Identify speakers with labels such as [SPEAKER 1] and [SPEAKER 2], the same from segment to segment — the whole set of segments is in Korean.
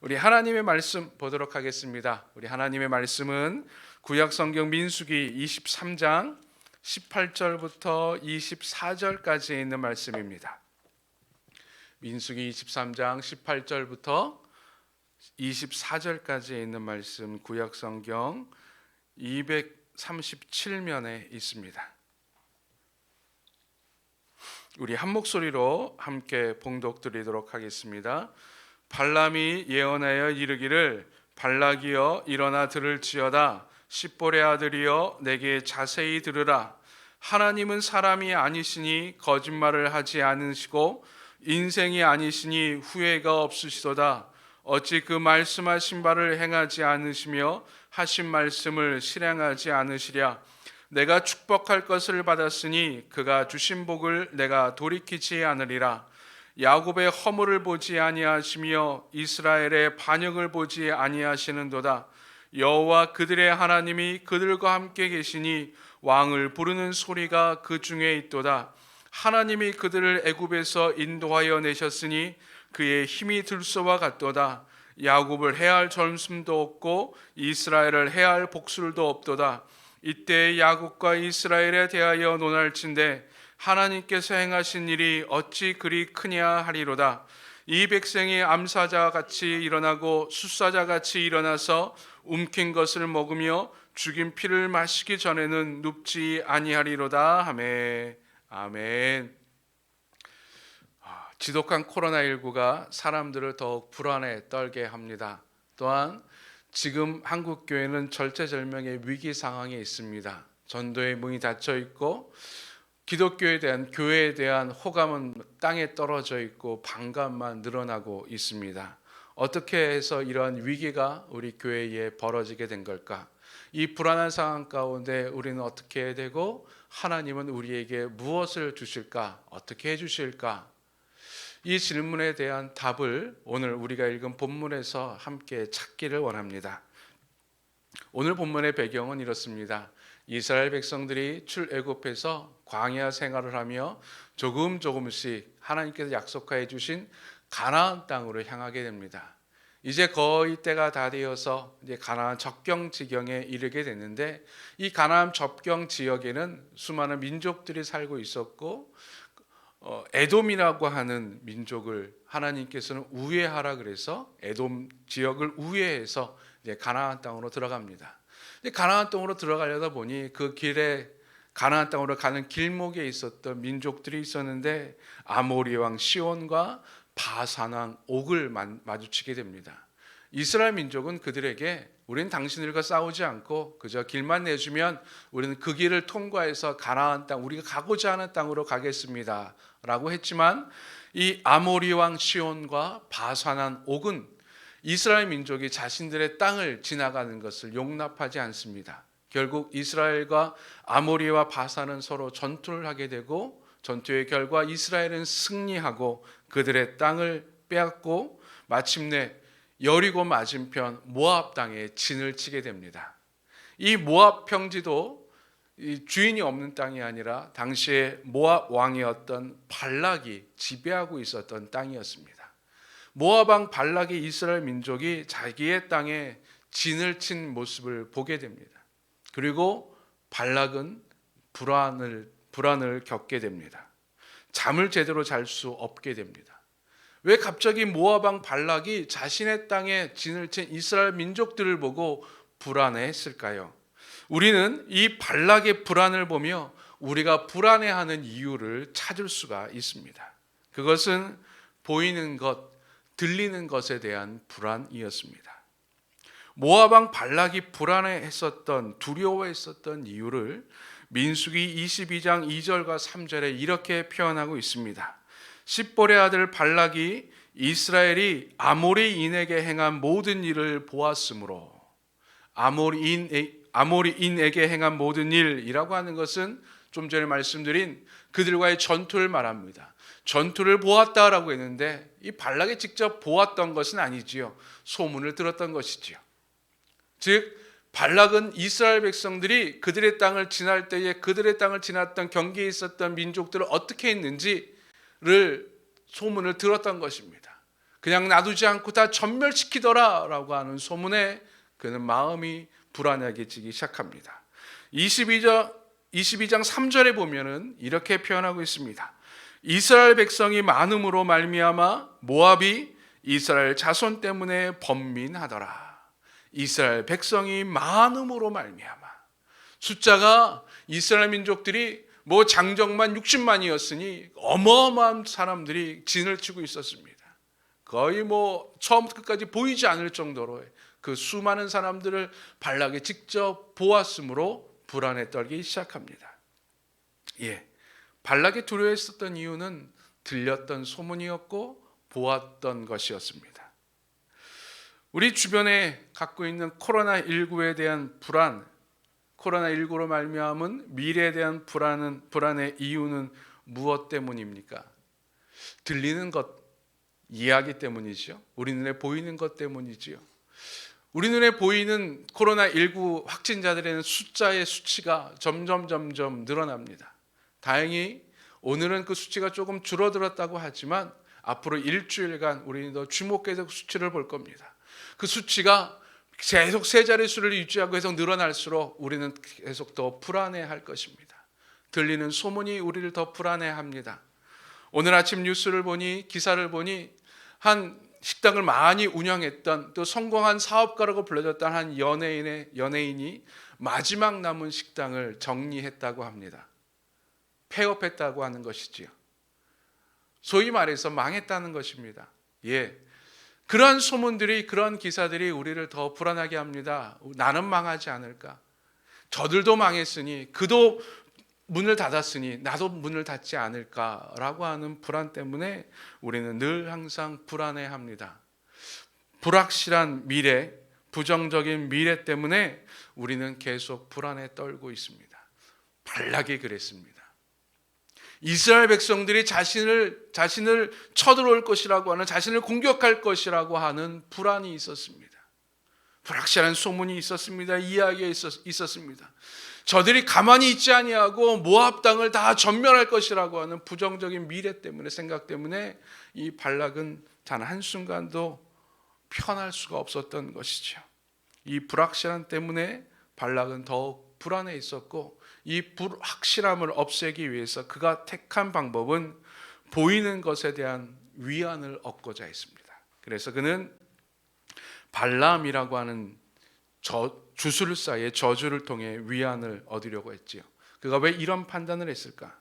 [SPEAKER 1] 우리 하나님의 말씀 보도록 하겠습니다. 우리 하나님의 말씀은 구약 성경 민수기 23장 18절부터 24절까지에 있는 말씀입니다. 민수기 23장 18절부터 24절까지에 있는 말씀, 구약 성경 237면에 있습니다. 우리 한 목소리로 함께 봉독 드리도록 하겠습니다. 발람이 예언하여 이르기를, 발락이여 일어나 들을지어다. 십볼의 아들이여 내게 자세히 들으라. 하나님은 사람이 아니시니 거짓말을 하지 않으시고 인생이 아니시니 후회가 없으시도다. 어찌 그 말씀하신 바를 행하지 않으시며 하신 말씀을 실행하지 않으시랴. 내가 축복할 것을 받았으니 그가 주신 복을 내가 돌이키지 않으리라. 야곱의 허물을 보지 아니하시며 이스라엘의 반역을 보지 아니하시는도다. 여호와 그들의 하나님이 그들과 함께 계시니 왕을 부르는 소리가 그 중에 있도다. 하나님이 그들을 애굽에서 인도하여 내셨으니 그의 힘이 들소와 같도다. 야곱을 해할 젊음도 없고 이스라엘을 해할 복술도 없도다. 이때 야곱과 이스라엘에 대하여 논할진대 하나님께서 행하신 일이 어찌 그리 크냐 하리로다. 이 백성이 암사자 같이 일어나고 숫사자 같이 일어나서 움킨 것을 먹으며 죽인 피를 마시기 전에는 눕지 아니하리로다 하매. 아멘. 지독한 코로나19가 사람들을 더욱 불안에 떨게 합니다. 또한 지금 한국 교회는 절체절명의 위기 상황에 있습니다. 전도의 문이 닫혀 있고 기독교에 대한, 교회에 대한 호감은 땅에 떨어져 있고 반감만 늘어나고 있습니다. 어떻게 해서 이러한 위기가 우리 교회에 벌어지게 된 걸까? 이 불안한 상황 가운데 우리는 어떻게 해야 되고 하나님은 우리에게 무엇을 주실까? 어떻게 해주실까? 이 질문에 대한 답을 오늘 우리가 읽은 본문에서 함께 찾기를 원합니다. 오늘 본문의 배경은 이렇습니다. 이스라엘 백성들이 출애굽해서 광야 생활을 하며 조금씩 하나님께서 약속하여 주신 가나안 땅으로 향하게 됩니다. 이제 거의 때가 다 되어서 이제 가나안 접경 지경에 이르게 됐는데, 이 가나안 접경 지역에는 수많은 민족들이 살고 있었고 에돔이라고 하는 민족을 하나님께서는 우회하라 그래서 에돔 지역을 우회해서 이제 가나안 땅으로 들어갑니다. 가나안 땅으로 들어가려다 보니 그 길에, 가나안 땅으로 가는 길목에 있었던 민족들이 있었는데 아모리 왕 시온과 바산 왕 옥을 마주치게 됩니다. 이스라엘 민족은 그들에게 우리는 당신들과 싸우지 않고 그저 길만 내주면 우리는 그 길을 통과해서 가나안 땅, 우리가 가고자 하는 땅으로 가겠습니다 라고 했지만, 이 아모리 왕 시온과 바산 왕 옥은 이스라엘 민족이 자신들의 땅을 지나가는 것을 용납하지 않습니다. 결국 이스라엘과 아모리와 바산은 서로 전투를 하게 되고, 전투의 결과 이스라엘은 승리하고 그들의 땅을 빼앗고 마침내 여리고 맞은편 모압 땅에 진을 치게 됩니다. 이 모압 평지도 주인이 없는 땅이 아니라 당시에 모압 왕이었던 발락이 지배하고 있었던 땅이었습니다. 모압 왕 발락이 이스라엘 민족이 자기의 땅에 진을 친 모습을 보게 됩니다. 그리고 발락은 불안을 겪게 됩니다. 잠을 제대로 잘 수 없게 됩니다. 왜 갑자기 모압 왕 발락이 자신의 땅에 진을 친 이스라엘 민족들을 보고 불안해했을까요? 우리는 이 발락의 불안을 보며 우리가 불안해하는 이유를 찾을 수가 있습니다. 그것은 보이는 것, 들리는 것에 대한 불안이었습니다. 모압 왕 발락이 불안해했었던, 두려워했었던 이유를 민수기 22장 2절과 3절에 이렇게 표현하고 있습니다. 십볼의 아들 발락이 이스라엘이 아모리인에게 행한 모든 일을 보았으므로, 아모리인에게 행한 모든 일이라고 하는 것은 좀 전에 말씀드린 그들과의 전투를 말합니다. 전투를 보았다라고 했는데 이 발락이 직접 보았던 것은 아니지요. 소문을 들었던 것이지요. 즉 발락은 이스라엘 백성들이 그들의 땅을 지날 때에 그들의 땅을 지났던 경계에 있었던 민족들을 어떻게 했는지를 소문을 들었던 것입니다. 그냥 놔두지 않고 다 전멸시키더라라고 하는 소문에 그는 마음이 불안해지기 시작합니다. 22장 3절에 보면은 이렇게 표현하고 있습니다. 이스라엘 백성이 많음으로 말미암아 모압이 이스라엘 자손 때문에 번민하더라. 이스라엘 백성이 많음으로 말미암아, 숫자가 이스라엘 민족들이 뭐 장정만 60만이었으니 어마어마한 사람들이 진을 치고 있었습니다. 거의 뭐 처음부터 끝까지 보이지 않을 정도로 그 수많은 사람들을 발락이 직접 보았으므로 불안에 떨기 시작합니다. 발락이 두려워했었던 이유는 들렸던 소문이었고 보았던 것이었습니다. 우리 주변에 갖고 있는 코로나19에 대한 불안, 코로나19로 말미암은 미래에 대한 불안의 이유는 무엇 때문입니까? 들리는 것, 이야기 때문이죠. 우리 눈에 보이는 것 때문이지요. 우리 눈에 보이는 코로나19 확진자들의 숫자의 수치가 점점 늘어납니다. 다행히 오늘은 그 수치가 조금 줄어들었다고 하지만 앞으로 일주일간 우리는 더 주목해서 수치를 볼 겁니다. 그 수치가 계속 세 자릿수를 유지하고 계속 늘어날수록 우리는 계속 더 불안해할 것입니다. 들리는 소문이 우리를 더 불안해합니다. 오늘 아침 뉴스를 보니, 기사를 보니 한 식당을 많이 운영했던, 또 성공한 사업가라고 불려졌던 한 연예인이 마지막 남은 식당을 정리했다고 합니다. 폐업했다고 하는 것이지요. 소위 말해서 망했다는 것입니다. 그러한 소문들이, 그런 기사들이 우리를 더 불안하게 합니다. 나는 망하지 않을까? 저들도 망했으니, 그도 문을 닫았으니 나도 문을 닫지 않을까라고 하는 불안 때문에 우리는 늘 항상 불안해합니다. 불확실한 미래, 부정적인 미래 때문에 우리는 계속 불안에 떨고 있습니다. 발락이 그랬습니다. 이스라엘 백성들이 자신을 쳐들어올 것이라고 하는, 자신을 공격할 것이라고 하는 불안이 있었습니다. 불확실한 소문이 있었습니다. 이야기가 있었습니다. 저들이 가만히 있지 아니하고 모압 땅을 다 전멸할 것이라고 하는 부정적인 미래 때문에, 생각 때문에 이 발락은 단 한순간도 편할 수가 없었던 것이죠. 이 불확실함 때문에 발락은 더욱 불안해 있었고, 이 불확실함을 없애기 위해서 그가 택한 방법은 보이는 것에 대한 위안을 얻고자 했습니다. 그래서 그는 발람이라고 하는 주술사의 저주를 통해 위안을 얻으려고 했지요. 그가 왜 이런 판단을 했을까?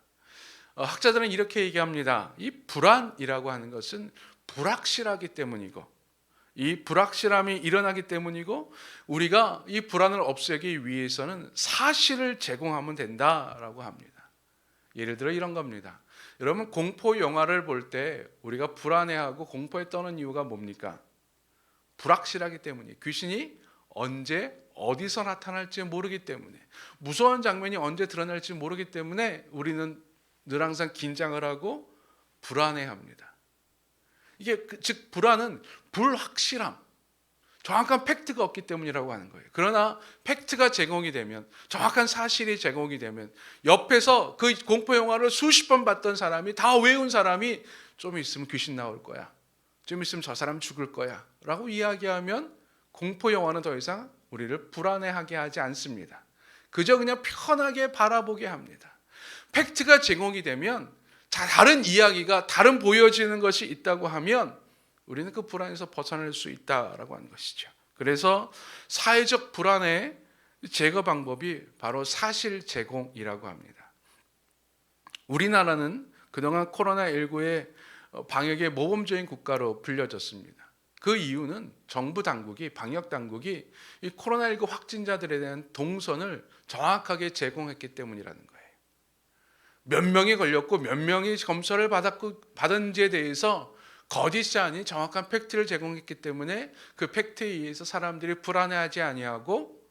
[SPEAKER 1] 학자들은 이렇게 얘기합니다. 이 불안이라고 하는 것은 불확실하기 때문이고, 이 불확실함이 일어나기 때문이고, 우리가 이 불안을 없애기 위해서는 사실을 제공하면 된다라고 합니다. 예를 들어 이런 겁니다. 여러분, 공포 영화를 볼 때 우리가 불안해하고 공포에 떠는 이유가 뭡니까? 불확실하기 때문이에요. 귀신이 언제 어디서 나타날지 모르기 때문에, 무서운 장면이 언제 드러날지 모르기 때문에 우리는 늘 항상 긴장을 하고 불안해합니다. 이게 즉 불안은 불확실함, 정확한 팩트가 없기 때문이라고 하는 거예요. 그러나 팩트가 제공이 되면, 정확한 사실이 제공이 되면, 옆에서 그 공포 영화를 수십 번 봤던 사람이, 다 외운 사람이 좀 있으면 귀신 나올 거야, 좀 있으면 저 사람 죽을 거야 라고 이야기하면 공포 영화는 더 이상 우리를 불안해하게 하지 않습니다. 그저 그냥 편하게 바라보게 합니다. 팩트가 제공이 되면, 다른 이야기가, 다른 보여지는 것이 있다고 하면 우리는 그 불안에서 벗어날 수 있다라고 하는 것이죠. 그래서 사회적 불안의 제거 방법이 바로 사실 제공이라고 합니다. 우리나라는 그동안 코로나19의 방역의 모범적인 국가로 불려졌습니다. 그 이유는 정부 당국이, 방역 당국이 이 코로나19 확진자들에 대한 동선을 정확하게 제공했기 때문이라는 거예요. 몇 명이 걸렸고 몇 명이 검사를 받은지에 대해서 거짓이 아닌 정확한 팩트를 제공했기 때문에 그 팩트에 의해서 사람들이 불안해하지 아니하고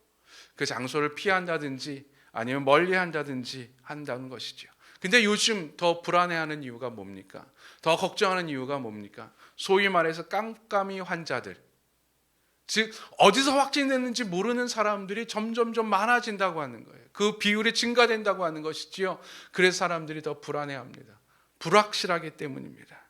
[SPEAKER 1] 그 장소를 피한다든지 아니면 멀리한다든지 한다는 것이죠. 근데 요즘 더 불안해하는 이유가 뭡니까? 더 걱정하는 이유가 뭡니까? 소위 말해서 깜깜이 환자들, 즉 어디서 확진됐는지 모르는 사람들이 점점 많아진다고 하는 거예요. 그 비율이 증가된다고 하는 것이지요. 그래서 사람들이 더 불안해합니다. 불확실하기 때문입니다.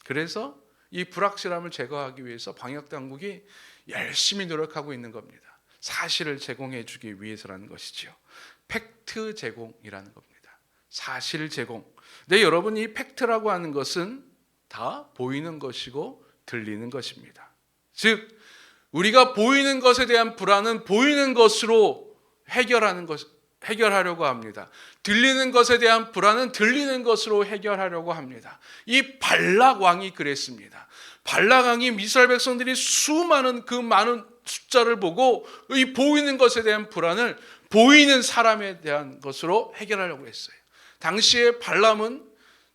[SPEAKER 1] 그래서 이 불확실함을 제거하기 위해서 방역 당국이 열심히 노력하고 있는 겁니다. 사실을 제공해 주기 위해서라는 것이죠. 팩트 제공이라는 겁니다. 사실 제공. 네, 여러분, 이 팩트라고 하는 것은 다 보이는 것이고 들리는 것입니다. 즉, 우리가 보이는 것에 대한 불안은 보이는 것으로 해결하려고 합니다. 들리는 것에 대한 불안은 들리는 것으로 해결하려고 합니다. 이 발락 왕이 그랬습니다. 발락 왕이 이스라엘 백성들이 수많은 그 많은 숫자를 보고 이 보이는 것에 대한 불안을 보이는 사람에 대한 것으로 해결하려고 했어요. 당시에 발람은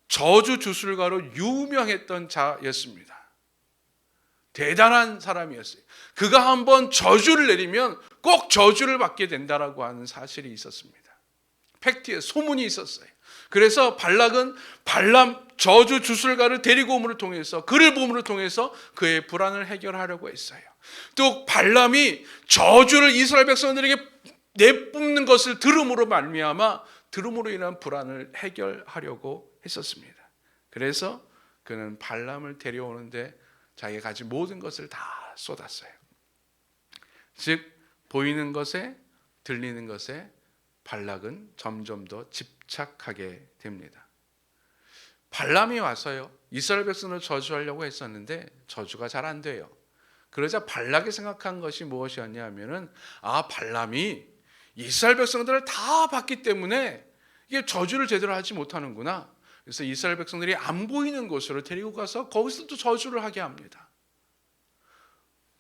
[SPEAKER 1] 저주 주술가로 유명했던 자였습니다. 대단한 사람이었어요. 그가 한번 저주를 내리면 꼭 저주를 받게 된다라고 하는 사실이 있었습니다. 팩트에 소문이 있었어요. 그래서 발락은 발람 저주 주술가를 데리고 옴을 통해서, 그를 봄을 통해서 그의 불안을 해결하려고 했어요. 또 발람이 저주를 이스라엘 백성들에게 내뿜는 것을 들음으로 말미암아 들음으로 인한 불안을 해결하려고 했었습니다. 그래서 그는 발람을 데려오는데 자기가 가진 모든 것을 다 쏟았어요. 즉, 보이는 것에 들리는 것에 발락은 점점 더 집착하게 됩니다. 발람이 와서요, 이스라엘 백성을 저주하려고 했었는데 저주가 잘 안 돼요. 그러자 발락이 생각한 것이 무엇이었냐 하면은, 발람이 이스라엘 백성들을 다 봤기 때문에 이게 저주를 제대로 하지 못하는구나. 그래서 이스라엘 백성들이 안 보이는 곳으로 데리고 가서 거기서 또 저주를 하게 합니다.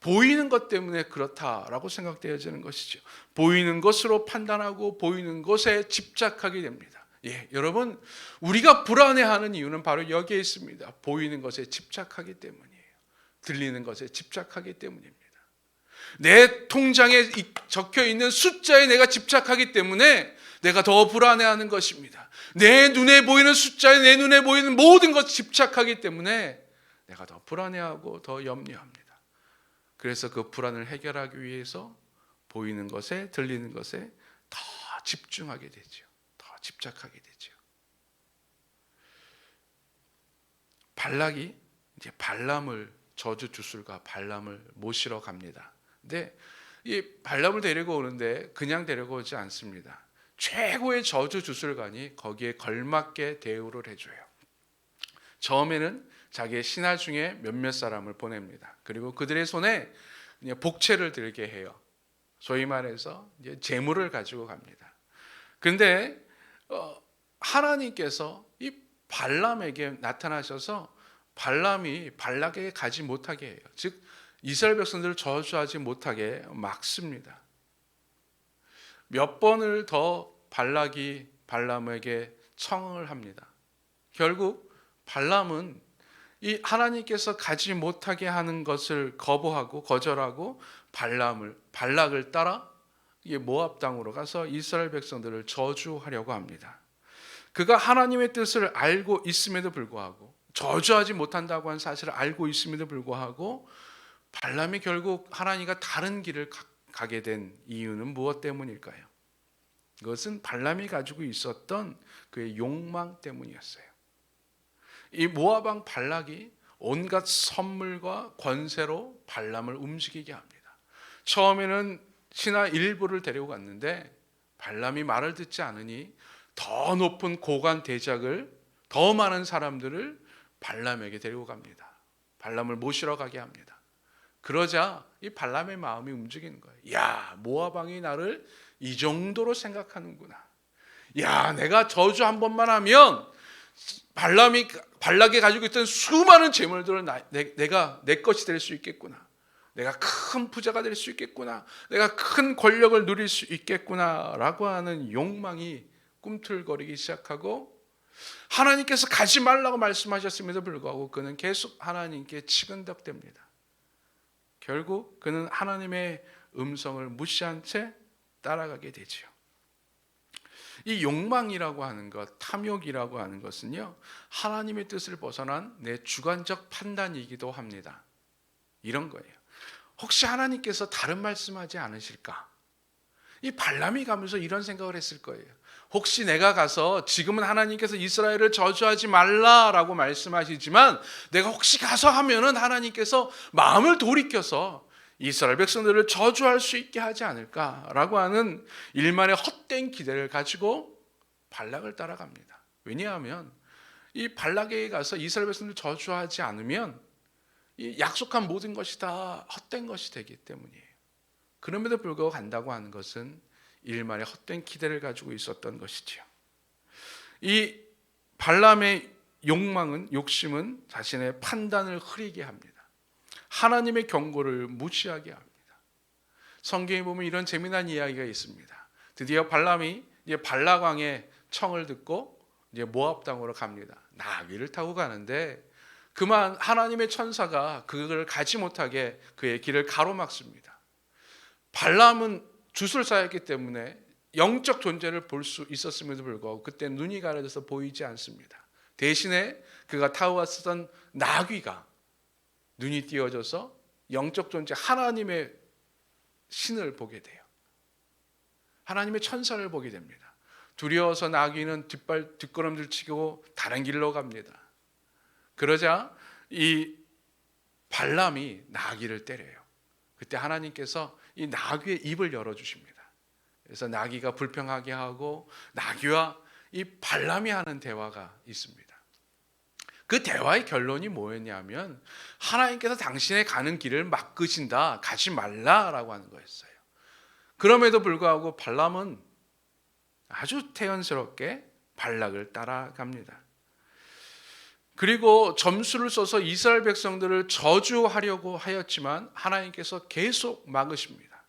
[SPEAKER 1] 보이는 것 때문에 그렇다라고 생각되어지는 것이죠. 보이는 것으로 판단하고 보이는 것에 집착하게 됩니다. 여러분, 우리가 불안해하는 이유는 바로 여기에 있습니다. 보이는 것에 집착하기 때문이에요. 들리는 것에 집착하기 때문입니다. 내 통장에 적혀 있는 숫자에 내가 집착하기 때문에 내가 더 불안해하는 것입니다. 내 눈에 보이는 숫자에 내 눈에 보이는 모든 것에 집착하기 때문에 내가 더 불안해하고 더 염려합니다. 그래서 그 불안을 해결하기 위해서 보이는 것에 들리는 것에 더 집중하게 되죠. 더 집착하게 되죠. 발락이 이제 발람을 저주 주술가 발람을 모시러 갑니다. 근데 이 발람을 데리고 오는데 그냥 데리고 오지 않습니다. 최고의 저주 주술관이 거기에 걸맞게 대우를 해줘요. 처음에는 자기의 신하 중에 몇몇 사람을 보냅니다. 그리고 그들의 손에 복채를 들게 해요. 소위 말해서 이제 재물을 가지고 갑니다. 그런데 하나님께서 이 발람에게 나타나셔서 발람이 발락에게 가지 못하게 해요. 즉, 이스라엘 백성들을 저주하지 못하게 막습니다. 몇 번을 더 발락이 발람에게 청을 합니다. 결국 발람은 이 하나님께서 가지 못하게 하는 것을 거부하고 거절하고 발락을 따라 모압 땅으로 가서 이스라엘 백성들을 저주하려고 합니다. 그가 하나님의 뜻을 알고 있음에도 불구하고, 저주하지 못한다고 하는 사실을 알고 있음에도 불구하고 발람이 결국 하나님과 다른 길을 가게 된 이유는 무엇 때문일까요? 그것은 발람이 가지고 있었던 그의 욕망 때문이었어요. 이 모압 왕 발락이 온갖 선물과 권세로 발람을 움직이게 합니다. 처음에는 신하 일부를 데리고 갔는데 발람이 말을 듣지 않으니 더 높은 고관 대작을, 더 많은 사람들을 발람에게 데리고 갑니다. 발람을 모시러 가게 합니다. 그러자 이 발람의 마음이 움직이는 거예요. 야, 모압 왕이 나를 이 정도로 생각하는구나. 야, 내가 저주 한 번만 하면 발락이 가지고 있던 수많은 재물들을 내가 내 것이 될 수 있겠구나. 내가 큰 부자가 될 수 있겠구나. 내가 큰 권력을 누릴 수 있겠구나라고 하는 욕망이 꿈틀거리기 시작하고, 하나님께서 가지 말라고 말씀하셨음에도 불구하고 그는 계속 하나님께 치근덕댑니다. 결국 그는 하나님의 음성을 무시한 채 따라가게 되죠. 이 욕망이라고 하는 것, 탐욕이라고 하는 것은요, 하나님의 뜻을 벗어난 내 주관적 판단이기도 합니다. 이런 거예요. 혹시 하나님께서 다른 말씀하지 않으실까? 이 발람이 가면서 이런 생각을 했을 거예요. 혹시 내가 가서, 지금은 하나님께서 이스라엘을 저주하지 말라라고 말씀하시지만 내가 혹시 가서 하면은 하나님께서 마음을 돌이켜서 이스라엘 백성들을 저주할 수 있게 하지 않을까라고 하는 일만의 헛된 기대를 가지고 발락을 따라갑니다. 왜냐하면 이 발락에 가서 이스라엘 백성들을 저주하지 않으면 이 약속한 모든 것이 다 헛된 것이 되기 때문이에요. 그럼에도 불구하고 간다고 하는 것은 일만의 헛된 기대를 가지고 있었던 것이지요. 이 발람의 욕심은 자신의 판단을 흐리게 합니다. 하나님의 경고를 무시하게 합니다. 성경에 보면 이런 재미난 이야기가 있습니다. 드디어 발람이 이제 발락 왕의 청을 듣고 이제 모압 땅으로 갑니다. 나귀를 타고 가는데 그만 하나님의 천사가 그를 가지 못하게 그의 길을 가로막습니다. 발람은 주술사였기 때문에 영적 존재를 볼 수 있었음에도 불구하고 그때 눈이 가려져서 보이지 않습니다. 대신에 그가 타고 왔었던 나귀가 눈이 띄어져서 영적 존재 하나님의 신을 보게 돼요. 하나님의 천사를 보게 됩니다. 두려워서 나귀는 뒷걸음질 치고 다른 길로 갑니다. 그러자 이 발람이 나귀를 때려요. 그때 하나님께서 이 나귀의 입을 열어주십니다. 그래서 나귀가 불평하게 하고 나귀와 이 발람이 하는 대화가 있습니다. 그 대화의 결론이 뭐였냐면 하나님께서 당신의 가는 길을 막으신다, 가지 말라라고 하는 거였어요. 그럼에도 불구하고 발람은 아주 태연스럽게 발락을 따라갑니다. 그리고 점수를 써서 이스라엘 백성들을 저주하려고 하였지만 하나님께서 계속 막으십니다.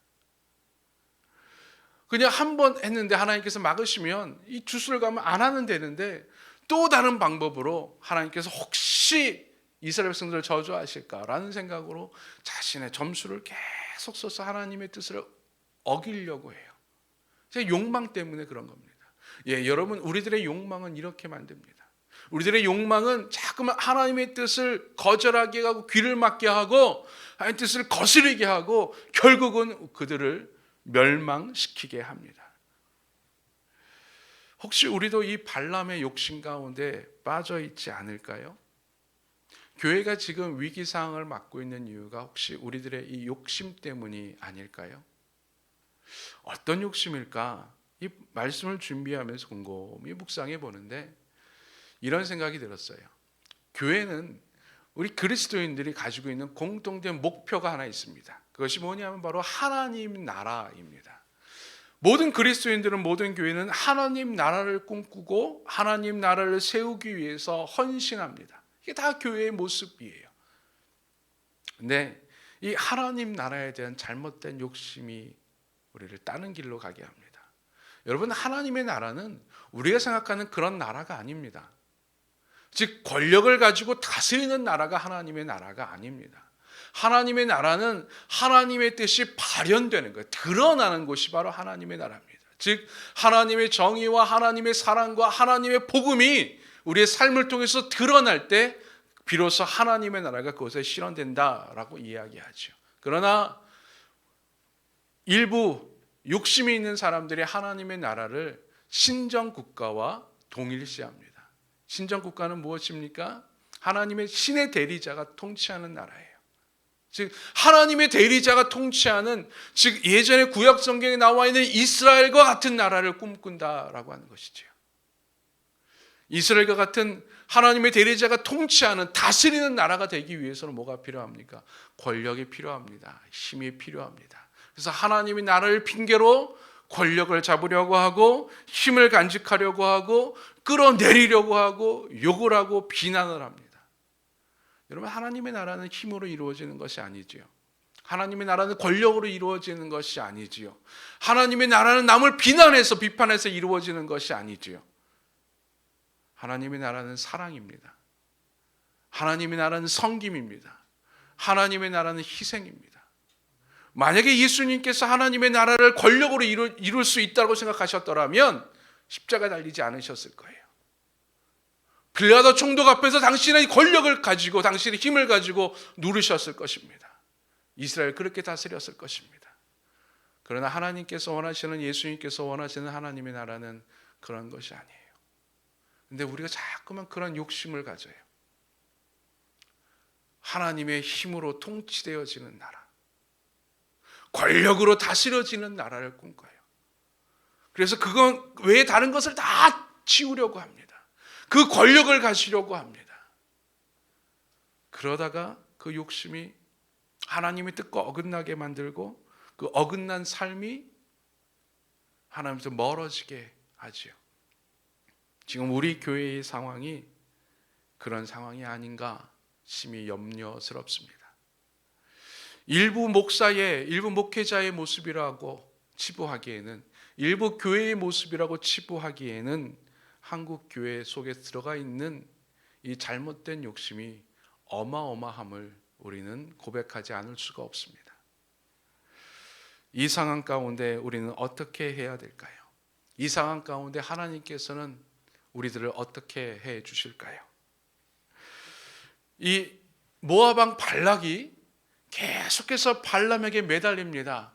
[SPEAKER 1] 그냥 한 번 했는데 하나님께서 막으시면 이 주술을 가면 안 하면 되는데 또 다른 방법으로 하나님께서 혹시 이스라엘 백성들을 저주하실까라는 생각으로 자신의 점수를 계속 써서 하나님의 뜻을 어기려고 해요. 제 욕망 때문에 그런 겁니다. 여러분, 우리들의 욕망은 이렇게 만듭니다. 우리들의 욕망은 자꾸만 하나님의 뜻을 거절하게 하고 귀를 막게 하고 하나님의 뜻을 거스르게 하고 결국은 그들을 멸망시키게 합니다. 혹시 우리도 이 발람의 욕심 가운데 빠져 있지 않을까요? 교회가 지금 위기 상황을 맞고 있는 이유가 혹시 우리들의 이 욕심 때문이 아닐까요? 어떤 욕심일까? 이 말씀을 준비하면서 곰곰이 묵상해 보는데 이런 생각이 들었어요. 교회는 우리 그리스도인들이 가지고 있는 공통된 목표가 하나 있습니다. 그것이 뭐냐면 바로 하나님 나라입니다. 모든 그리스도인들은, 모든 교회는 하나님 나라를 꿈꾸고 하나님 나라를 세우기 위해서 헌신합니다. 이게 다 교회의 모습이에요. 근데 이 하나님 나라에 대한 잘못된 욕심이 우리를 다른 길로 가게 합니다. 여러분, 하나님의 나라는 우리가 생각하는 그런 나라가 아닙니다. 즉 권력을 가지고 다스리는 나라가 하나님의 나라가 아닙니다. 하나님의 나라는 하나님의 뜻이 발현되는 거예요. 드러나는 곳이 바로 하나님의 나라입니다. 즉 하나님의 정의와 하나님의 사랑과 하나님의 복음이 우리의 삶을 통해서 드러날 때 비로소 하나님의 나라가 그곳에 실현된다라고 이야기하죠. 그러나 일부 욕심이 있는 사람들이 하나님의 나라를 신정국가와 동일시합니다. 신정국가는 무엇입니까? 하나님의 신의 대리자가 통치하는 나라예요. 즉 하나님의 대리자가 통치하는, 즉 예전에 구약 성경에 나와 있는 이스라엘과 같은 나라를 꿈꾼다라고 하는 것이죠. 이스라엘과 같은 하나님의 대리자가 통치하는, 다스리는 나라가 되기 위해서는 뭐가 필요합니까? 권력이 필요합니다. 힘이 필요합니다. 그래서 하나님의 나라를 핑계로 권력을 잡으려고 하고 힘을 간직하려고 하고 끌어내리려고 하고 욕을 하고 비난을 합니다. 여러분, 하나님의 나라는 힘으로 이루어지는 것이 아니지요. 하나님의 나라는 권력으로 이루어지는 것이 아니지요. 하나님의 나라는 남을 비난해서 비판해서 이루어지는 것이 아니지요. 하나님의 나라는 사랑입니다. 하나님의 나라는 섬김입니다. 하나님의 나라는 희생입니다. 만약에 예수님께서 하나님의 나라를 권력으로 이룰 수 있다고 생각하셨더라면 십자가 달리지 않으셨을 거예요. 빌라도 총독 앞에서 당신의 권력을 가지고, 당신의 힘을 가지고 누르셨을 것입니다. 이스라엘 그렇게 다스렸을 것입니다. 그러나 하나님께서 원하시는, 예수님께서 원하시는 하나님의 나라는 그런 것이 아니에요. 근데 우리가 자꾸만 그런 욕심을 가져요. 하나님의 힘으로 통치되어지는 나라, 권력으로 다스려지는 나라를 꿈꿔요. 그래서 그건 외에 다른 것을 다 치우려고 합니다. 그 권력을 가지려고 합니다. 그러다가 그 욕심이 하나님의 뜻과 어긋나게 만들고 그 어긋난 삶이 하나님께서 멀어지게 하지요. 지금 우리 교회의 상황이 그런 상황이 아닌가 심히 염려스럽습니다. 일부 목회자의 모습이라고 치부하기에는, 일부 교회의 모습이라고 치부하기에는 한국 교회 속에 들어가 있는 이 잘못된 욕심이 어마어마함을 우리는 고백하지 않을 수가 없습니다. 이 상황 가운데 우리는 어떻게 해야 될까요? 이 상황 가운데 하나님께서는 우리들을 어떻게 해 주실까요? 이 모압 왕 발락이 계속해서 발람에게 매달립니다.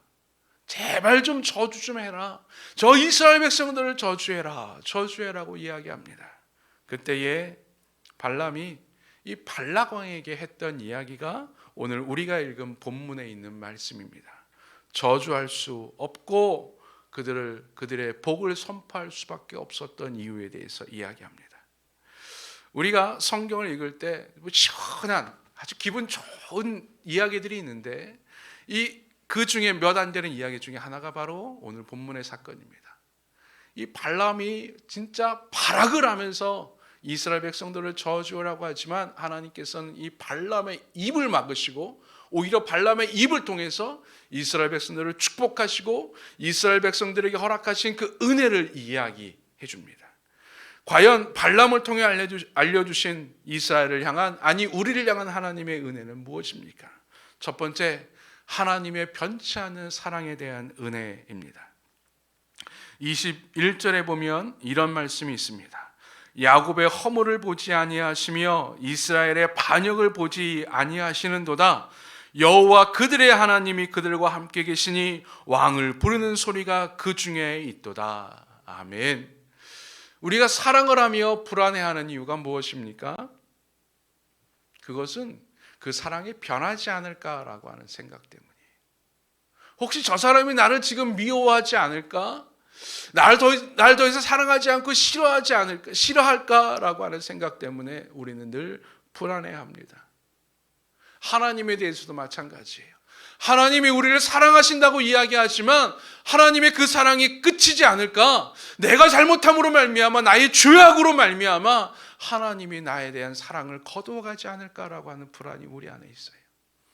[SPEAKER 1] 제발 좀 저주 좀 해라. 저 이스라엘 백성들을 저주해라고 이야기합니다. 그때에 발람이 이 발락 왕에게 했던 이야기가 오늘 우리가 읽은 본문에 있는 말씀입니다. 저주할 수 없고 그들의 복을 선포할 수밖에 없었던 이유에 대해서 이야기합니다. 우리가 성경을 읽을 때 시원한 아주 기분 좋은 이야기들이 있는데 그 중에 몇 안 되는 이야기 중에 하나가 바로 오늘 본문의 사건입니다. 이 발람이 진짜 발악을 하면서 이스라엘 백성들을 저주하라고 하지만 하나님께서는 이 발람의 입을 막으시고 오히려 발람의 입을 통해서 이스라엘 백성들을 축복하시고 이스라엘 백성들에게 허락하신 그 은혜를 이야기해 줍니다. 과연 발람을 통해 알려주신 이스라엘을 향한, 아니 우리를 향한 하나님의 은혜는 무엇입니까? 첫 번째, 하나님의 변치 않는 사랑에 대한 은혜입니다. 21절에 보면 이런 말씀이 있습니다. 야곱의 허물을 보지 아니하시며 이스라엘의 반역을 보지 아니하시는도다. 여호와 그들의 하나님이 그들과 함께 계시니 왕을 부르는 소리가 그 중에 있도다. 아멘. 우리가 사랑을 하며 불안해하는 이유가 무엇입니까? 그것은 그 사랑이 변하지 않을까라고 하는 생각 때문이에요. 혹시 저 사람이 나를 지금 미워하지 않을까? 나를 더 이상 사랑하지 않고 싫어할까라고 하는 생각 때문에 우리는 늘 불안해합니다. 하나님에 대해서도 마찬가지예요. 하나님이 우리를 사랑하신다고 이야기하지만 하나님의 그 사랑이 끝이지 않을까? 내가 잘못함으로 말미암아, 나의 죄악으로 말미암아 하나님이 나에 대한 사랑을 거두어가지 않을까라고 하는 불안이 우리 안에 있어요.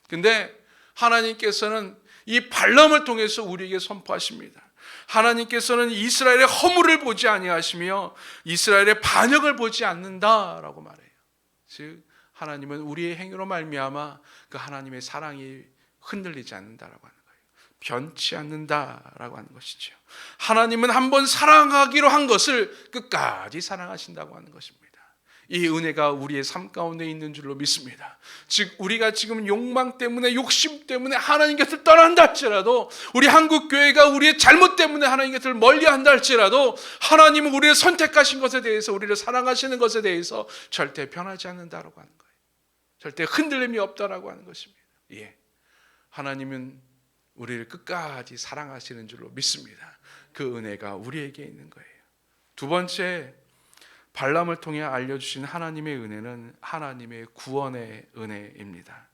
[SPEAKER 1] 근데 하나님께서는 이 발람을 통해서 우리에게 선포하십니다. 하나님께서는 이스라엘의 허물을 보지 아니하시며 이스라엘의 반역을 보지 않는다라고 말해요. 즉 하나님은 우리의 행위로 말미암아 그 하나님의 사랑이 흔들리지 않는다라고 하는 거예요. 변치 않는다라고 하는 것이죠. 하나님은 한번 사랑하기로 한 것을 끝까지 사랑하신다고 하는 것입니다. 이 은혜가 우리의 삶 가운데 있는 줄로 믿습니다. 즉 우리가 지금 욕망 때문에, 욕심 때문에 하나님 곁을 떠난다 할지라도, 우리 한국 교회가 우리의 잘못 때문에 하나님 곁을 멀리한다 할지라도 하나님은 우리를 선택하신 것에 대해서, 우리를 사랑하시는 것에 대해서 절대 변하지 않는다라고 하는 거예요. 절대 흔들림이 없다라고 하는 것입니다. 예, 하나님은 우리를 끝까지 사랑하시는 줄로 믿습니다. 그 은혜가 우리에게 있는 거예요. 두 번째, 발람을 통해 알려주신 하나님의 은혜는 하나님의 구원의 은혜입니다.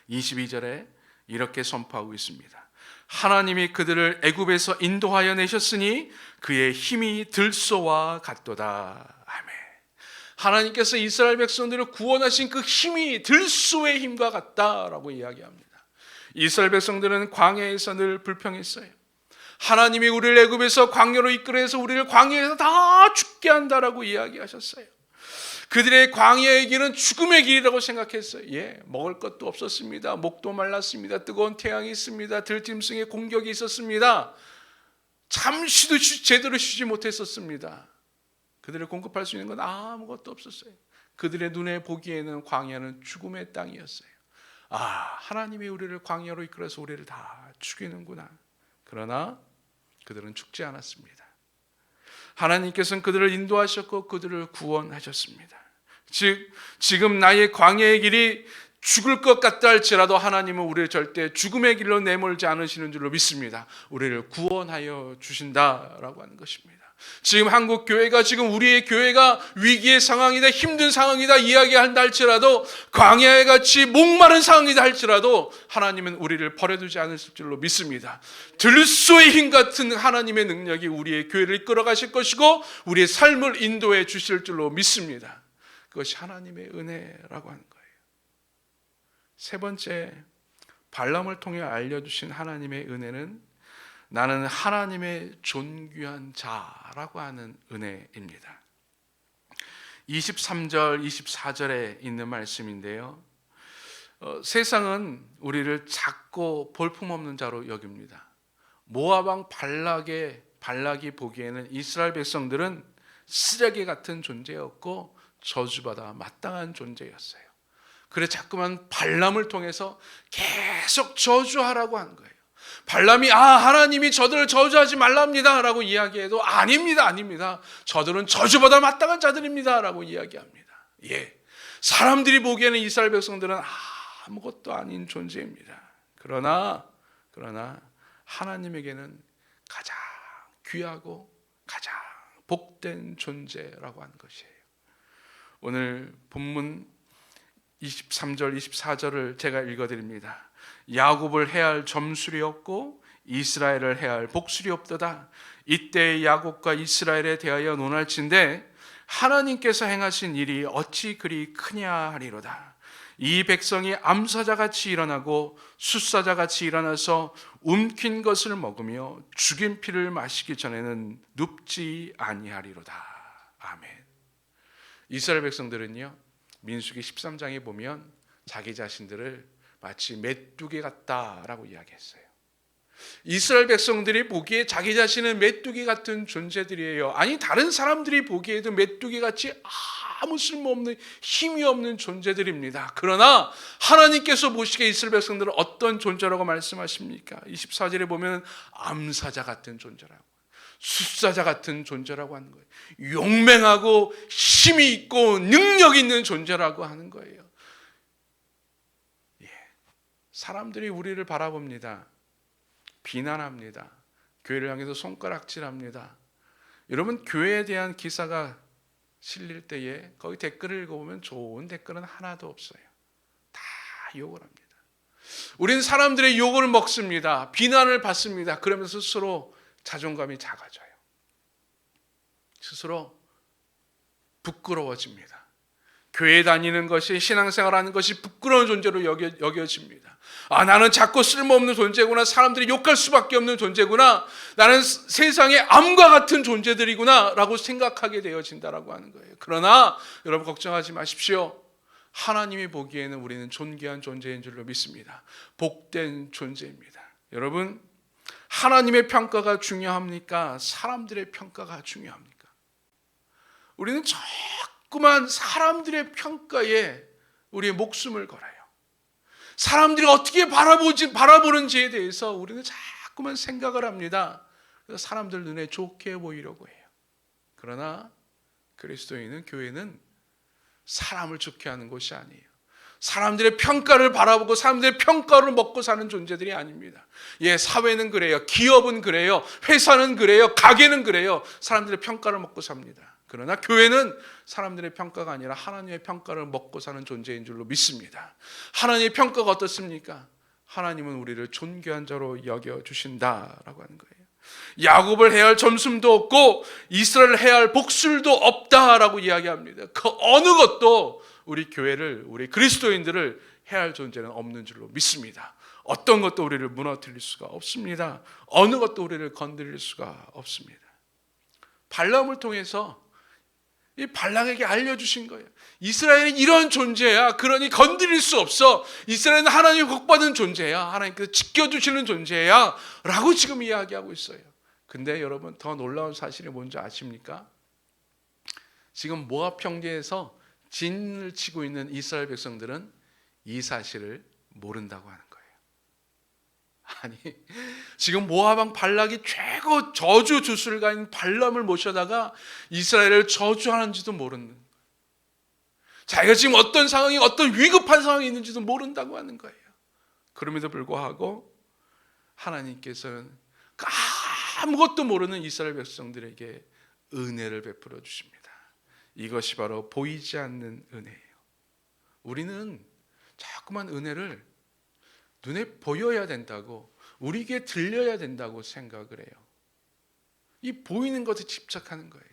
[SPEAKER 1] 22절에 이렇게 선포하고 있습니다. 하나님이 그들을 애굽에서 인도하여 내셨으니 그의 힘이 들소와 같도다. 아멘. 하나님께서 이스라엘 백성들을 구원하신 그 힘이 들소의 힘과 같다라고 이야기합니다. 이스라엘 백성들은 광야에서 늘 불평했어요. 하나님이 우리를 애굽에서 광야로 이끌어서 우리를 광야에서 다 죽게 한다라고 이야기하셨어요. 그들의 광야의 길은 죽음의 길이라고 생각했어요. 예, 먹을 것도 없었습니다. 목도 말랐습니다. 뜨거운 태양이 있습니다. 들짐승의 공격이 있었습니다. 잠시도 제대로 쉬지 못했었습니다. 그들을 공급할 수 있는 건 아무것도 없었어요. 그들의 눈에 보기에는 광야는 죽음의 땅이었어요. 아, 하나님이 우리를 광야로 이끌어서 우리를 다 죽이는구나. 그러나 그들은 죽지 않았습니다. 하나님께서는 그들을 인도하셨고 그들을 구원하셨습니다. 즉 지금 나의 광야의 길이 죽을 것 같다 할지라도 하나님은 우리를 절대 죽음의 길로 내몰지 않으시는 줄로 믿습니다. 우리를 구원하여 주신다라고 하는 것입니다. 지금 한국 교회가, 지금 우리의 교회가 위기의 상황이다, 힘든 상황이다 이야기한다 할지라도, 광야에 같이 목마른 상황이다 할지라도 하나님은 우리를 버려두지 않으실 줄로 믿습니다. 들소의 힘 같은 하나님의 능력이 우리의 교회를 이끌어가실 것이고 우리의 삶을 인도해 주실 줄로 믿습니다. 그것이 하나님의 은혜라고 하는 거예요. 세 번째, 발람을 통해 알려주신 하나님의 은혜는 나는 하나님의 존귀한 자라고 하는 은혜입니다. 23절, 24절에 있는 말씀인데요. 세상은 우리를 작고 볼품없는 자로 여깁니다. 모압 왕 발락이 보기에는 이스라엘 백성들은 쓰레기 같은 존재였고 저주받아 마땅한 존재였어요. 그래 자꾸만 발람을 통해서 계속 저주하라고 하는 거예요. 발람이 하나님이 저들을 저주하지 말랍니다 라고 이야기해도 아닙니다. 저들은 저주받아 마땅한 자들입니다 라고 이야기합니다. 사람들이 보기에는 이스라엘 백성들은 아무것도 아닌 존재입니다. 그러나 하나님에게는 가장 귀하고 가장 복된 존재라고 하는 것이에요. 오늘 본문 23절 24절을 제가 읽어드립니다. 야곱을 해할 점술이 없고 이스라엘을 해할 복술이 없도다. 이때 야곱과 이스라엘에 대하여 논할진대 하나님께서 행하신 일이 어찌 그리 크냐 하리로다. 이 백성이 암사자같이 일어나고 숫사자같이 일어나서 움킨 것을 먹으며 죽인 피를 마시기 전에는 눕지 아니하리로다. 아멘. 이스라엘 백성들은요, 민수기 13장에 보면 자기 자신들을 마치 메뚜기 같다라고 이야기했어요. 이스라엘 백성들이 보기에 자기 자신은 메뚜기 같은 존재들이에요. 아니 다른 사람들이 보기에도 메뚜기 같이 아무 쓸모없는 힘이 없는 존재들입니다. 그러나 하나님께서 보시기에 이스라엘 백성들은 어떤 존재라고 말씀하십니까? 24절에 보면 암사자 같은 존재라고, 숫사자 같은 존재라고 하는 거예요. 용맹하고 힘이 있고 능력 있는 존재라고 하는 거예요. 사람들이 우리를 바라봅니다. 비난합니다. 교회를 향해서 손가락질합니다. 여러분, 교회에 대한 기사가 실릴 때에 거기 댓글을 읽어보면 좋은 댓글은 하나도 없어요. 다 욕을 합니다. 우리는 사람들의 욕을 먹습니다. 비난을 받습니다. 그러면서 스스로 자존감이 작아져요. 스스로 부끄러워집니다. 교회 다니는 것이, 신앙생활하는 것이 부끄러운 존재로 여겨집니다. 나는 작고 쓸모없는 존재구나. 사람들이 욕할 수밖에 없는 존재구나. 나는 세상의 암과 같은 존재들이구나 라고 생각하게 되어진다라고 하는 거예요. 그러나 여러분 걱정하지 마십시오. 하나님이 보기에는 우리는 존귀한 존재인 줄로 믿습니다. 복된 존재입니다. 여러분, 하나님의 평가가 중요합니까? 사람들의 평가가 중요합니까? 우리는 자꾸만 사람들의 평가에 우리의 목숨을 걸어요. 사람들이 어떻게 바라보는지에 대해서 우리는 자꾸만 생각을 합니다. 그래서 사람들 눈에 좋게 보이려고 해요. 그러나 그리스도인은, 교회는 사람을 좋게 하는 곳이 아니에요. 사람들의 평가를 바라보고 사람들의 평가를 먹고 사는 존재들이 아닙니다. 사회는 그래요. 기업은 그래요. 회사는 그래요. 가게는 그래요. 사람들의 평가를 먹고 삽니다. 그러나 교회는 사람들의 평가가 아니라 하나님의 평가를 먹고 사는 존재인 줄로 믿습니다. 하나님의 평가가 어떻습니까? 하나님은 우리를 존귀한 자로 여겨주신다라고 하는 거예요. 야곱을 해야 할 점수도 없고 이스라엘을 해야 할 복술도 없다라고 이야기합니다. 그 어느 것도 우리 교회를, 우리 그리스도인들을 해야 할 존재는 없는 줄로 믿습니다. 어떤 것도 우리를 무너뜨릴 수가 없습니다. 어느 것도 우리를 건드릴 수가 없습니다. 발람을 통해서 이 발락에게 알려주신 거예요. 이스라엘은 이런 존재야. 그러니 건드릴 수 없어. 이스라엘은 하나님 복받은 존재야. 하나님께서 지켜주시는 존재야 라고 지금 이야기하고 있어요. 근데 여러분, 더 놀라운 사실이 뭔지 아십니까? 지금 모압 평지에서 진을 치고 있는 이스라엘 백성들은 이 사실을 모른다고 하는 거예요. 아니, 지금 모압 왕 발락이 최고 저주 주술가인 발람을 모셔다가 이스라엘을 저주하는지도 모르는, 자기가 지금 어떤 상황이, 어떤 위급한 상황이 있는지도 모른다고 하는 거예요. 그럼에도 불구하고 하나님께서는 아무것도 모르는 이스라엘 백성들에게 은혜를 베풀어 주십니다. 이것이 바로 보이지 않는 은혜예요. 우리는 자꾸만 은혜를 눈에 보여야 된다고, 우리에게 들려야 된다고 생각을 해요. 이 보이는 것에 집착하는 거예요.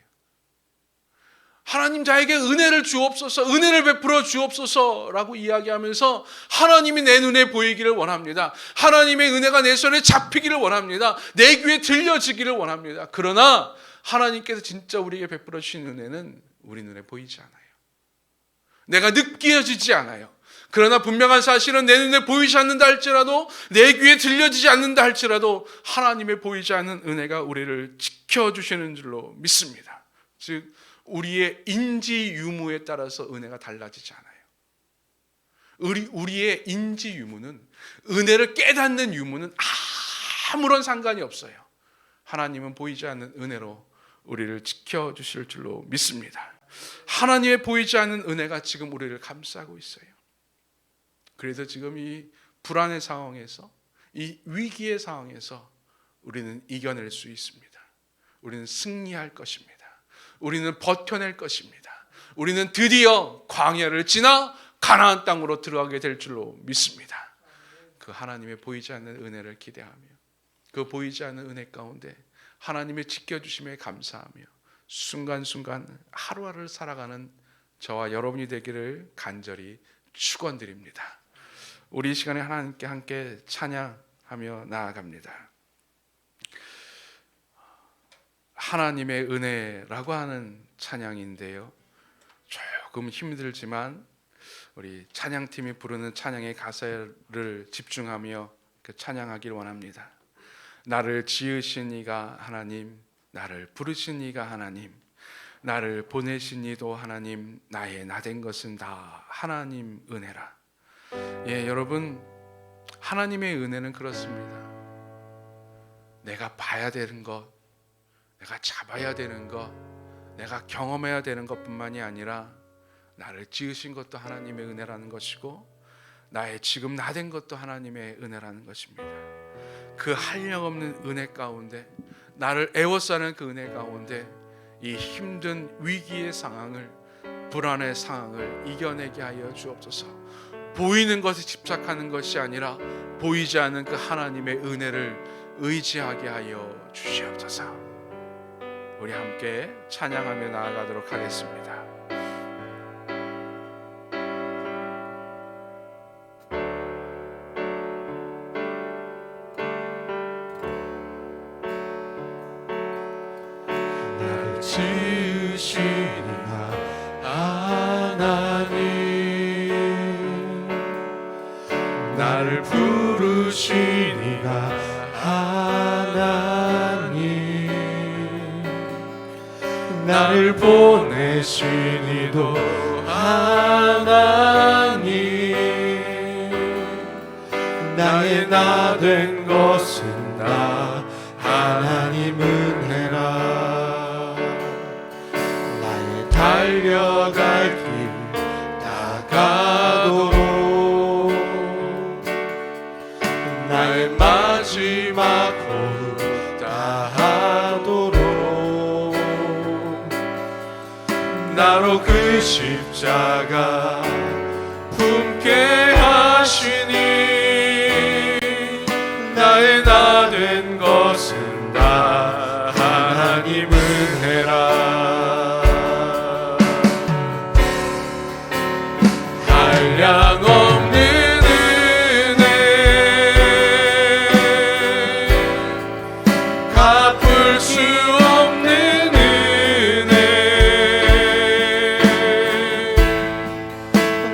[SPEAKER 1] 하나님 자에게 은혜를 주옵소서, 은혜를 베풀어 주옵소서라고 이야기하면서 하나님이 내 눈에 보이기를 원합니다. 하나님의 은혜가 내 손에 잡히기를 원합니다. 내 귀에 들려지기를 원합니다. 그러나 하나님께서 진짜 우리에게 베풀어 주신 은혜는 우리 눈에 보이지 않아요. 내가 느껴지지 않아요. 그러나 분명한 사실은 내 눈에 보이지 않는다 할지라도, 내 귀에 들려지지 않는다 할지라도 하나님의 보이지 않는 은혜가 우리를 지켜주시는 줄로 믿습니다. 즉 우리의 인지 유무에 따라서 은혜가 달라지지 않아요. 우리의 인지 유무는, 은혜를 깨닫는 유무는 아무런 상관이 없어요. 하나님은 보이지 않는 은혜로 우리를 지켜주실 줄로 믿습니다. 하나님의 보이지 않는 은혜가 지금 우리를 감싸고 있어요. 그래서 지금 이 불안의 상황에서, 이 위기의 상황에서 우리는 이겨낼 수 있습니다. 우리는 승리할 것입니다. 우리는 버텨낼 것입니다. 우리는 드디어 광야를 지나 가나안 땅으로 들어가게 될 줄로 믿습니다. 그 하나님의 보이지 않는 은혜를 기대하며, 그 보이지 않는 은혜 가운데 하나님의 지켜주심에 감사하며 순간순간 하루하루를 살아가는 저와 여러분이 되기를 간절히 축원드립니다. 우리 이 시간에 하나님께 함께 찬양하며 나아갑니다. 하나님의 은혜라고 하는 찬양인데요, 조금 힘들지만 우리 찬양팀이 부르는 찬양의 가사를 집중하며 그 찬양하길 원합니다. 나를 지으신 이가 하나님, 나를 부르신 이가 하나님, 나를 보내신 이도 하나님, 나의 나된 것은 다 하나님 은혜라. 예, 여러분, 하나님의 은혜는 그렇습니다. 내가 봐야 되는 것, 내가 잡아야 되는 것, 내가 경험해야 되는 것뿐만이 아니라 나를 지으신 것도 하나님의 은혜라는 것이고, 나의 지금 나된 것도 하나님의 은혜라는 것입니다. 그 한량없는 은혜 가운데, 나를 애워싸는 그 은혜 가운데 이 힘든 위기의 상황을, 불안의 상황을 이겨내게 하여 주옵소서. 보이는 것에 집착하는 것이 아니라 보이지 않는 그 하나님의 은혜를 의지하게 하여 주시옵소서. 우리 함께 찬양하며 나아가도록 하겠습니다.
[SPEAKER 2] 나를 지으신 이가 하나님, 나를 부르신 이가 하나님, 나를 보내신 이도 하나님, 나의 나 된 것은 다 하나님 은혜라. 나의 달려갈 길 다가도록, 나의 마지막 호흡 다하도록 나로 그 십자가 품게 하시니, 나의 나 된 것은 다 하나님 은혜라. 한량없는 은혜, 갚을 수 없는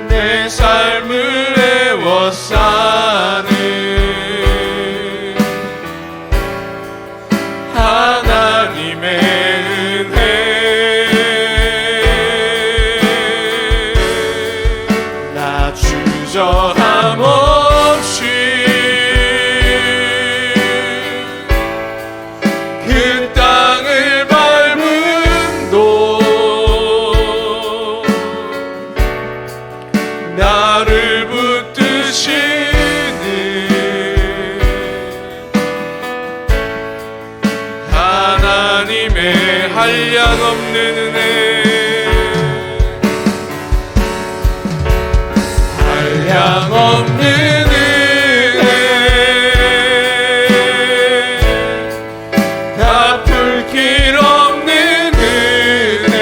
[SPEAKER 2] 내 삶을 애워싸는 한량없는 은혜 한량없는 은혜 갚을 길 없는 은혜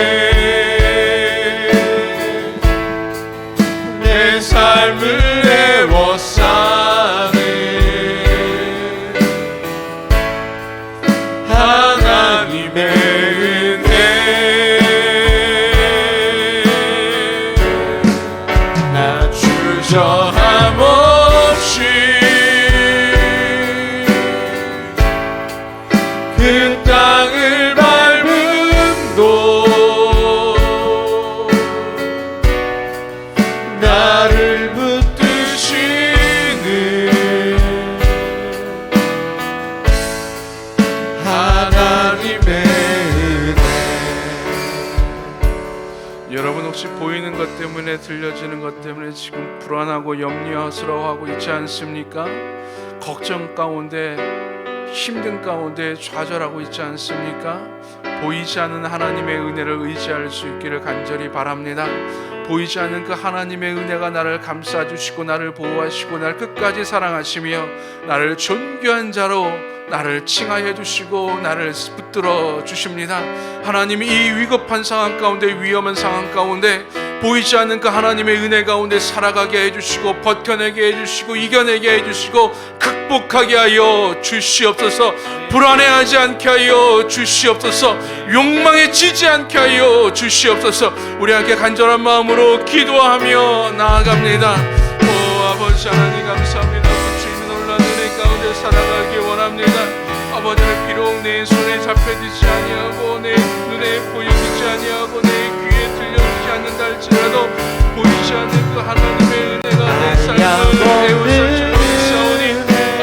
[SPEAKER 2] 내 삶을 애워싸는 하나님의 은혜 나 주저함 없이 그 땅을 밟음도 나를 붙드시는 하나님의 은혜.
[SPEAKER 1] 여러분 혹시 보이는 것 때문에 들려지는 것 때문에 지금 불안하고 염려스러워하고 있지 않습니까? 걱정 가운데 힘든 가운데 좌절하고 있지 않습니까? 보이지 않는 하나님의 은혜를 의지할 수 있기를 간절히 바랍니다. 보이지 않는 그 하나님의 은혜가 나를 감싸주시고 나를 보호하시고 나를 끝까지 사랑하시며 나를 존귀한 자로 나를 칭하여 주시고 나를 붙들어 주십니다. 하나님이 이 위급한 상황 가운데 위험한 상황 가운데 보이지 않는 그 하나님의 은혜 가운데 살아가게 해주시고 버텨내게 해주시고 이겨내게 해주시고 극복하게 하여 주시옵소서. 불안해하지 않게 하여 주시옵소서. 욕망에 지지 않게 하여 주시옵소서. 우리 함께 간절한 마음으로 기도하며 나아갑니다. 오 아버지 하나님 감사합니다. 주님의 놀라운 은혜 가운데 살아가기 원합니다. 아버지는 비록 내 손에 잡혀지지 아니하고 내 눈에 보이지 아니하고 내 귀에 들려지지 않는다 할지라도 보이지 않는 그 하나님의 은혜가 내 삶을 애워쌀 줄 믿사오니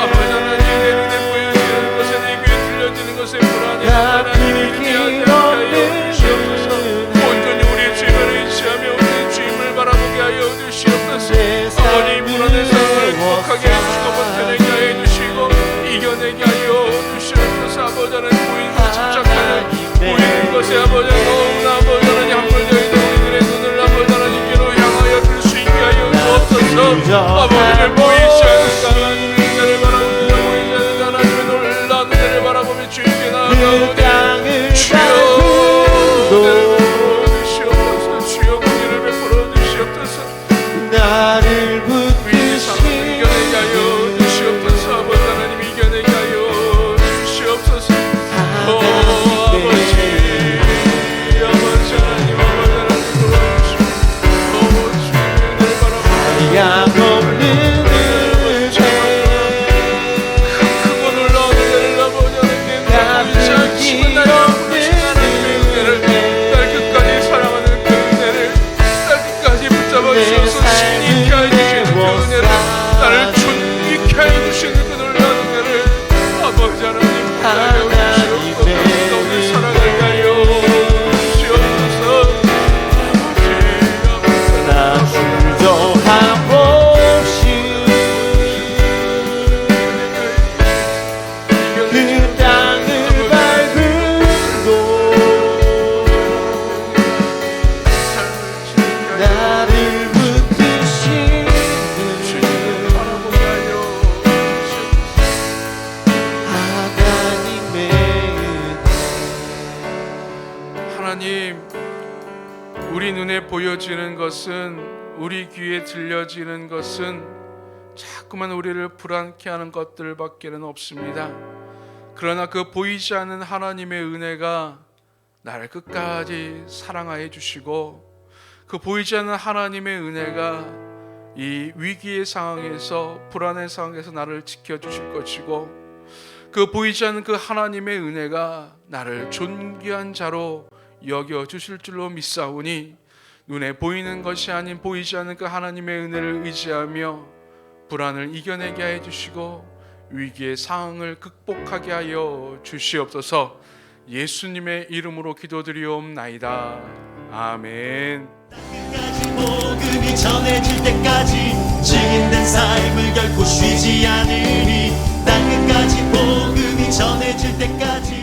[SPEAKER 1] 아버지 하나님 내 눈에 보여지는 것에 내 귀에 들려지는 것에 불안해 하나님이 은혜하게 하여 주시옵소서. 온전히 우리의 죄를 의지하며 우리의 주임을 바라보게 하여 주시옵소서. 아버지 불안의 삶을 극복하게 해주시고 버텨내게 하여 주시고 이겨내게 하여 주시옵소서. 아버지 하나님 보이는 것 집착하는 보이는 것에 아버지 너무나 아버지 하나님 함몰되어 있는 우리들의 눈을 아버지 하나님께로 향하여 들 수 있게 하여 주옵소서. 아버지를 보이지 않는 하나님의 은혜를 바라보며 보이지 않는 하나님의 놀라운 은혜를 바라보며 주님께 나아가오니 주여 은혜를 베풀어 주시옵소서. 주여 은혜를 베풀어 주시옵소서.
[SPEAKER 3] 나를
[SPEAKER 1] 위기 상황을 이겨내게 하여 주시옵소서. 아버지 하나님 이겨내게 하여 주시옵소서.
[SPEAKER 3] 양없는 은혜
[SPEAKER 1] 크고 놀라운 은혜를 아버지 하나님 보이지 않지만 나를 부르신 하나님의 은혜를 날 끝까지 사랑하는 그 은혜를 날 끝까지 붙잡아 주셔서 신있게 해주시는 그 은혜를 나를 존귀케 해주시는 그 놀라운 은혜를 아버지 하나님 붙잡아 주시옵소서. 너를 사랑하게 하여 주시옵소서.
[SPEAKER 3] 나 주저함 없이 그 땅을 밟음도 나를 붙드시는 하나님의
[SPEAKER 1] 하나님, 우리 눈에 보여지는 것은 우리 귀에 들려지는 것은 자꾸만 우리를 불안케 하는 것들밖에는 없습니다. 그러나 그 보이지 않는 하나님의 은혜가 나를 끝까지 사랑하여 주시고 그 보이지 않는 하나님의 은혜가 이 위기의 상황에서 불안의 상황에서 나를 지켜주실 것이고 그 보이지 않는 그 하나님의 은혜가 나를 존귀한 자로 여겨주실 줄로 믿사오니 눈에 보이는 것이 아닌 보이지 않는 그 하나님의 은혜를 의지하며 불안을 이겨내게 하여 주시고 위기의 상황을 극복하게 하여 주시옵소서. 예수님의 이름으로 기도드리옵나이다. 아멘.
[SPEAKER 4] 끝까지 복음이 전해질 때까지 증인된 삶을 결코 쉬지 않으니 땅 끝까지 복음이 전해질 때까지